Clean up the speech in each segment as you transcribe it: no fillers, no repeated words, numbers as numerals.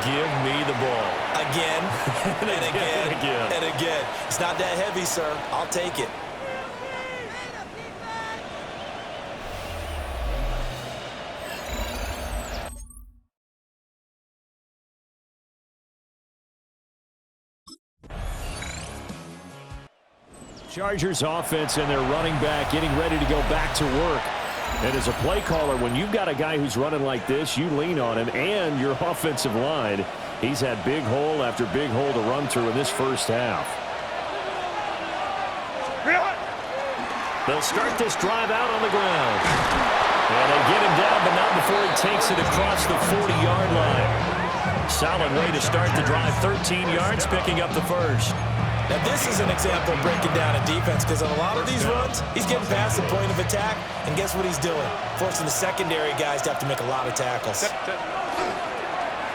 Give me the ball. Again, and again, and again. It's not that heavy, sir. I'll take it. Chargers offense and their running back getting ready to go back to work. And as a play caller, when you've got a guy who's running like this, you lean on him and your offensive line. He's had big hole after big hole to run through in this first half. They'll start this drive out on the ground. And they get him down, but not before he takes it across the 40-yard line. Solid way to start the drive. 13 yards, picking up the first. Now, this is an example of breaking down a defense because on a lot of these runs, he's getting past the point of attack, and guess what he's doing? Forcing the secondary guys to have to make a lot of tackles.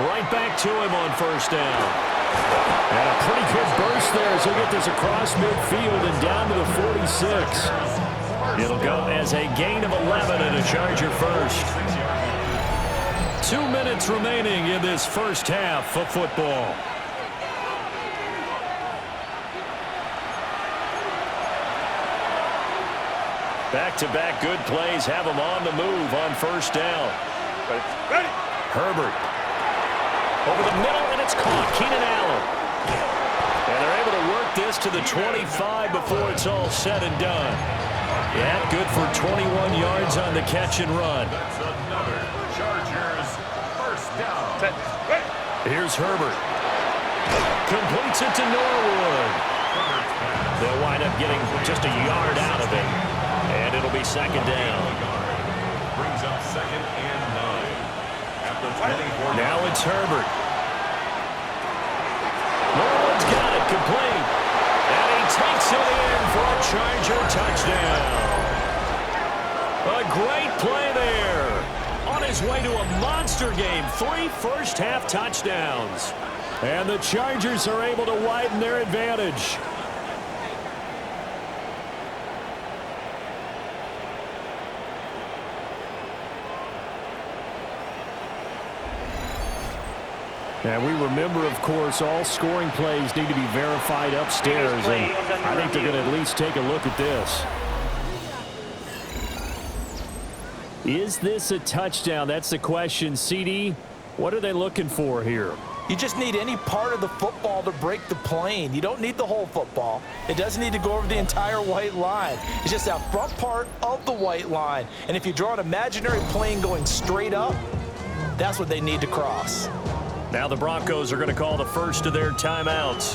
Right back to him on first down. And a pretty good burst there as he'll get this across midfield and down to the 46. It'll go as a gain of 11 and a Charger first. 2 minutes remaining in this first half of football. Back-to-back good plays have him on the move on first down. Ready. Herbert. Over the middle, and it's caught. Keenan Allen. And they're able to work this to the 25 before it's all said and done. Yeah, good for 21 yards on the catch and run. That's another Chargers first down. Here's Herbert. Completes it to Norwood. They'll wind up getting just a yard out of it. And it'll be second down. Brings up 2nd and 9. At the 24. Now it's Herbert. Norwood's got it, complete. And he takes it in for a Charger touchdown. A great play there. On his way to a monster game. 3 first-half touchdowns. And the Chargers are able to widen their advantage. And we remember, of course, all scoring plays need to be verified upstairs, and I think they're going to at least take a look at this. Is this a touchdown? That's the question. CD, what are they looking for here? You just need any part of the football to break the plane. You don't need the whole football. It doesn't need to go over the entire white line. It's just that front part of the white line. And if you draw an imaginary plane going straight up, that's what they need to cross. Now the Broncos are going to call the first of their timeouts.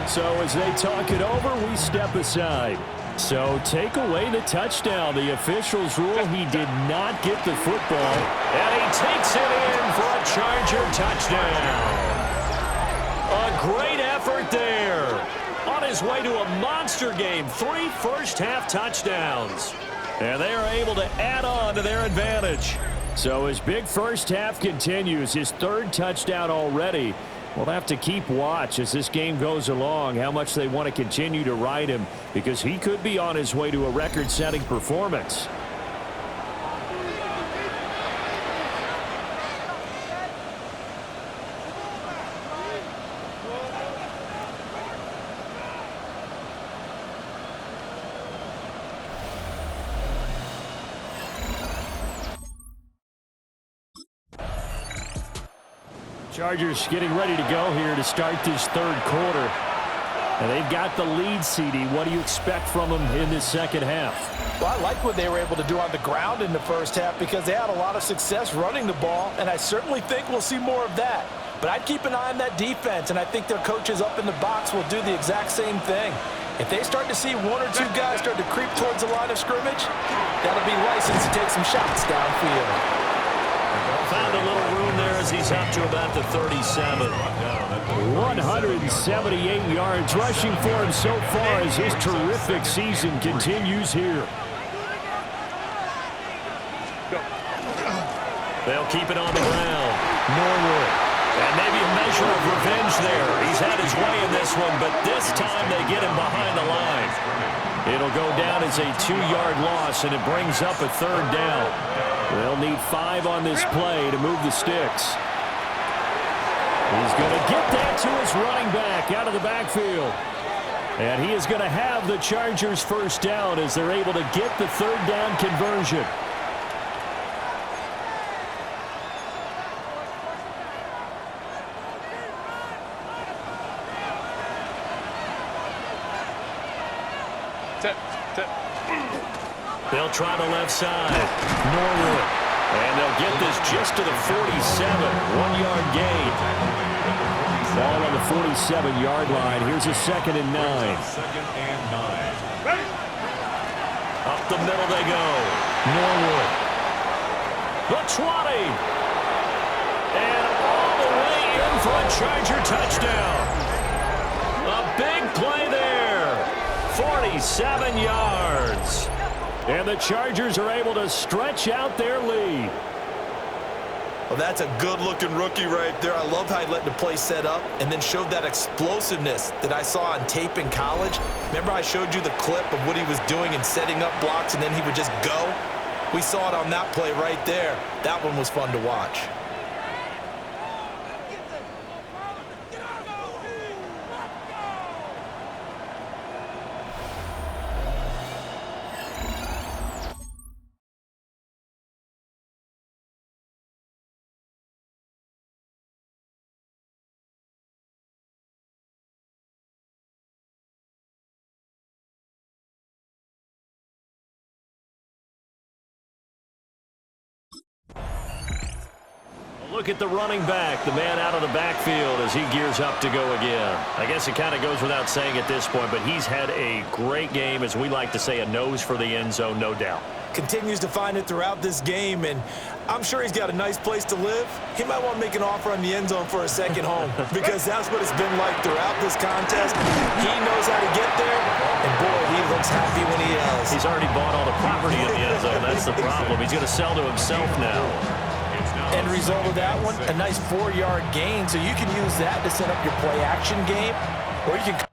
So as they talk it over, we step aside. So take away the touchdown. The officials rule he did not get the football. And he takes it in for a Charger touchdown. A great effort there. On his way to a monster game. 3 first-half touchdowns. And they are able to add on to their advantage. So his big first half continues, his 3rd touchdown already. We'll have to keep watch as this game goes along, how much they want to continue to ride him, because he could be on his way to a record-setting performance. Chargers getting ready to go here to start this 3rd quarter. And they've got the lead, CD. What do you expect from them in this second half? Well, I like what they were able to do on the ground in the first half because they had a lot of success running the ball, and I certainly think we'll see more of that. But I'd keep an eye on that defense, and I think their coaches up in the box will do the exact same thing. If they start to see 1 or 2 guys start to creep towards the line of scrimmage, that'll be license to take some shots downfield. Found a little room there as he's up to about the 37. 178 yards rushing for him so far as his terrific season continues here. They'll keep it on the ground. Norwood. And maybe a measure of revenge there. He's had his way in this one, but this time they get him behind the line. It'll go down as a 2-yard loss, and it brings up a 3rd down. They'll need 5 on this play to move the sticks. He's going to get that to his running back out of the backfield. And he is going to have the Chargers first down as they're able to get the third down conversion. They'll try the left side. Norwood. And they'll get this just to the 47. 1-yard gain. Ball on the 47-yard line. Here's a 2nd and 9. Second and 9. Up the middle they go. Norwood. The 20. And all the way in for a Charger touchdown. A big play there. 47 yards. And the Chargers are able to stretch out their lead. Well, that's a good-looking rookie right there. I love how he let the play set up and then showed that explosiveness that I saw on tape in college. Remember I showed you the clip of what he was doing and setting up blocks, and then he would just go? We saw it on that play right there. That one was fun to watch. Look at the running back, the man out of the backfield as he gears up to go again. I guess it kind of goes without saying at this point, but he's had a great game, as we like to say, a nose for the end zone, no doubt. Continues to find it throughout this game, and I'm sure he's got a nice place to live. He might want to make an offer on the end zone for a second home because that's what it's been like throughout this contest. He knows how to get there, and boy, he looks happy when he yells. He's already bought all the property in the end zone. That's the problem. He's going to sell to himself now. End result of that one, a nice 4-yard gain, so you can use that to set up your play-action game, or you can...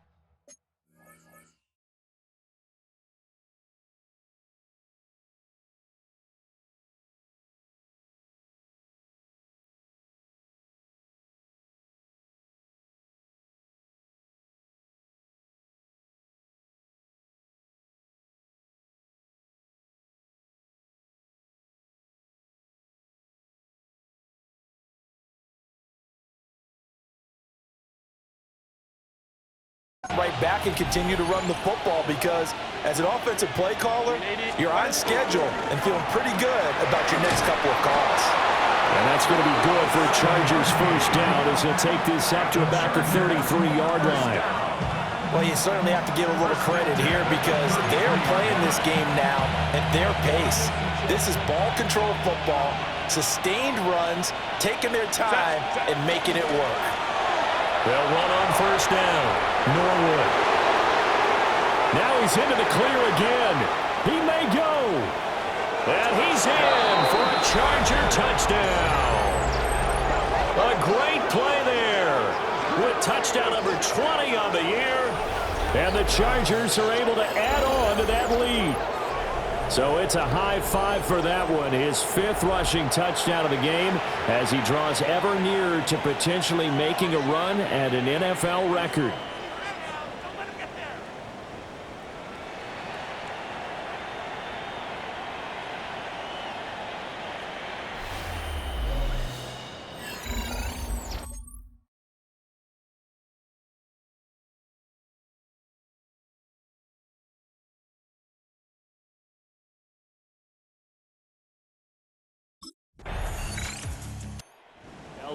right back and continue to run the football because as an offensive play caller, you're on schedule and feeling pretty good about your next couple of calls. And that's going to be good for Chargers first down as he'll take this up to about the 33-yard line. Well, you certainly have to give a little credit here because they're playing this game now at their pace. This is ball control football, sustained runs, taking their time and making it work. They'll run on first down. Norwood. Now he's into the clear again. He may go. And he's in for a Charger touchdown. A great play there with touchdown number 20 on the year. And the Chargers are able to add on to that lead. So it's a high five for that one. His 5th rushing touchdown of the game as he draws ever nearer to potentially making a run at an NFL record.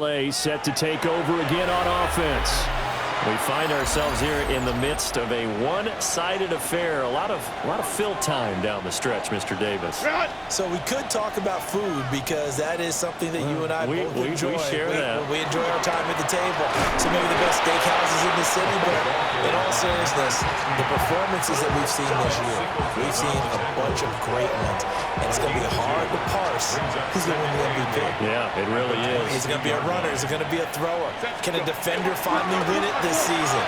LA set to take over again on offense. We find ourselves here in the midst of a one-sided affair. A lot of fill time down the stretch, Mr. Davis. So we could talk about food because that is something that you and I both enjoy. We share that. We enjoy our time at the table. So maybe the best steakhouses in the city, but in all seriousness, the performances that we've seen this year, we've seen a bunch of great ones, and it's going to be hard to parse who's going to win the MVP. Yeah, it really is. Is it going to be a runner? Is it going to be a thrower? Can a defender finally win it this season?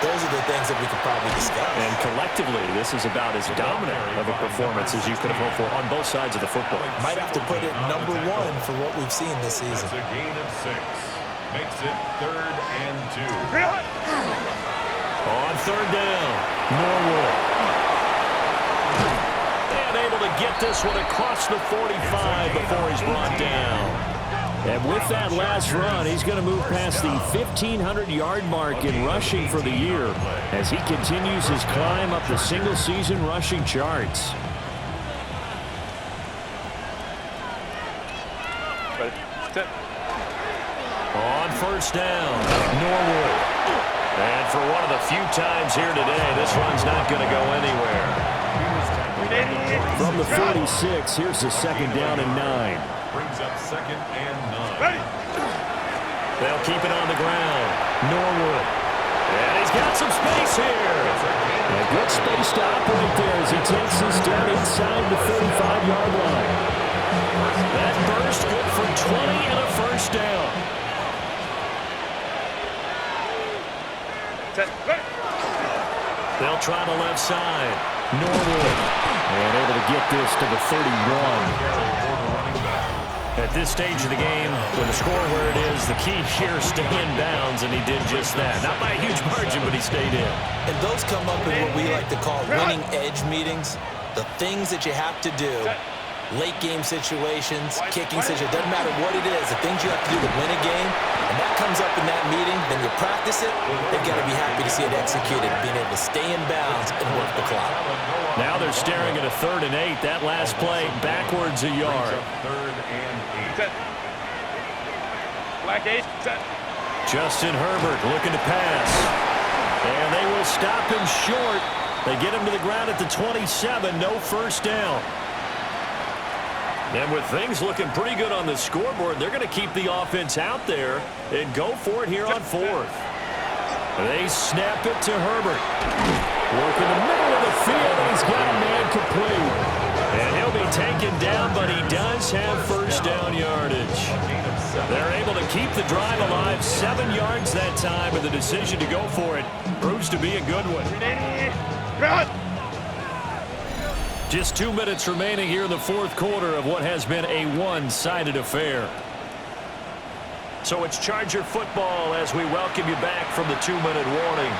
Those are the things that we could probably discuss. And collectively, this is about as dominant of a performance as you could have hoped for on both sides of the football. Might have to put it number 1 for what we've seen this season. That's a gain of 6. Makes it 3rd and 2. On 3rd down, Norwood. And able to get this one across the 45 before he's brought down. And with that last run, he's going to move past the 1,500-yard mark in rushing for the year as he continues his climb up the single-season rushing charts. On 1st down, Norwood. And for one of the few times here today, this run's not going to go anywhere. From the 46, here's the 2nd down and 9. Brings up 2nd and 9. They'll keep it on the ground. Norwood. And he's got some space here. A good space to operate there as he takes this down inside the 35-yard line. That burst good for 20 and a 1st down. They'll try the left side. Norwood. And able to get this to the 31. At this stage of the game, with the score where it is, the key here is stay in bounds, and he did just that. Not by a huge margin, but he stayed in. And those come up in what we like to call winning edge meetings. The things that you have to do, late game situations, kicking situations, doesn't matter what it is, the things you have to do to win a game, and that comes up in that meeting, then you practice it, they've got to be happy to see it executed, being able to stay in bounds and work the clock. Now they're staring at a 3rd and 8. That last play, backwards a yard. 3rd and 8. Black 8. Justin Herbert looking to pass. And they will stop him short. They get him to the ground at the 27. No 1st down. And with things looking pretty good on the scoreboard, they're going to keep the offense out there and go for it here on 4th. They snap it to Herbert. Work in the middle of the field, and he's got a man complete. And he'll be taken down, but he does have 1st down yardage. They're able to keep the drive alive, 7 yards that time, and the decision to go for it proves to be a good one. Just 2 minutes remaining here in the 4th quarter of what has been a one-sided affair. So it's Charger football as we welcome you back from the 2-minute warning.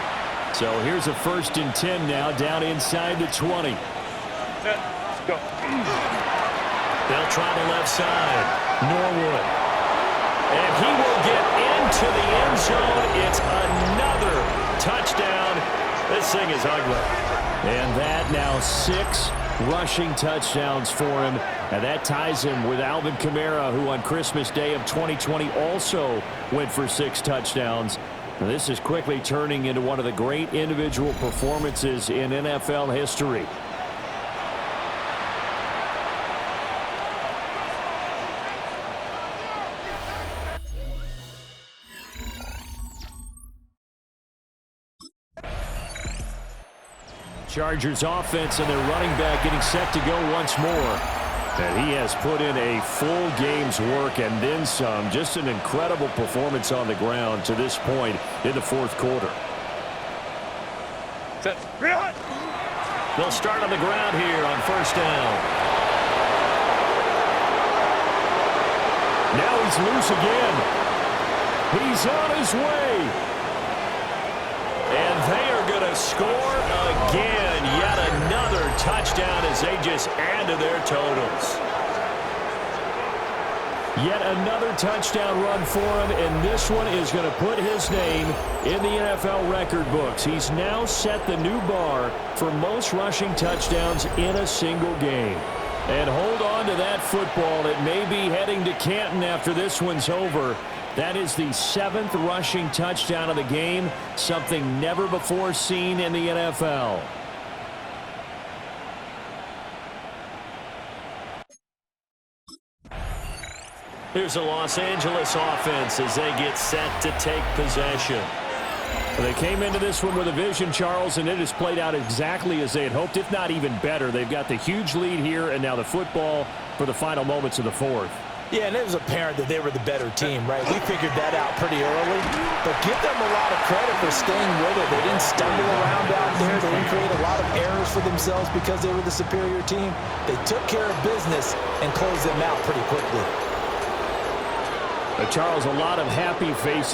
So here's a 1st and 10 now, down inside the 20. Go. They'll try the left side. Norwood. And he will get into the end zone. It's another touchdown. This thing is ugly. And that now 6 rushing touchdowns for him. And that ties him with Alvin Kamara, who on Christmas Day of 2020 also went for 6 touchdowns. And this is quickly turning into one of the great individual performances in NFL history. Chargers offense and their running back getting set to go once more. And he has put in a full game's work and then some. Just an incredible performance on the ground to this point in the 4th quarter. They'll start on the ground here on 1st down. Now he's loose again. He's on his way. And they are going to score again. Yet another touchdown as they just add to their totals. Yet another touchdown run for him, and this one is going to put his name in the NFL record books. He's now set the new bar for most rushing touchdowns in a single game. And hold on to that football. It may be heading to Canton after this one's over. That is the 7th rushing touchdown of the game, something never before seen in the NFL. Here's the Los Angeles offense as they get set to take possession. They came into this one with a vision, Charles, and it has played out exactly as they had hoped, if not even better. They've got the huge lead here, and now the football for the final moments of the 4th. Yeah, and it was apparent that they were the better team, right? We figured that out pretty early, but give them a lot of credit for staying with it. They didn't stumble around out there. They didn't create a lot of errors for themselves because they were the superior team. They took care of business and closed them out pretty quickly. Charles, a lot of happy faces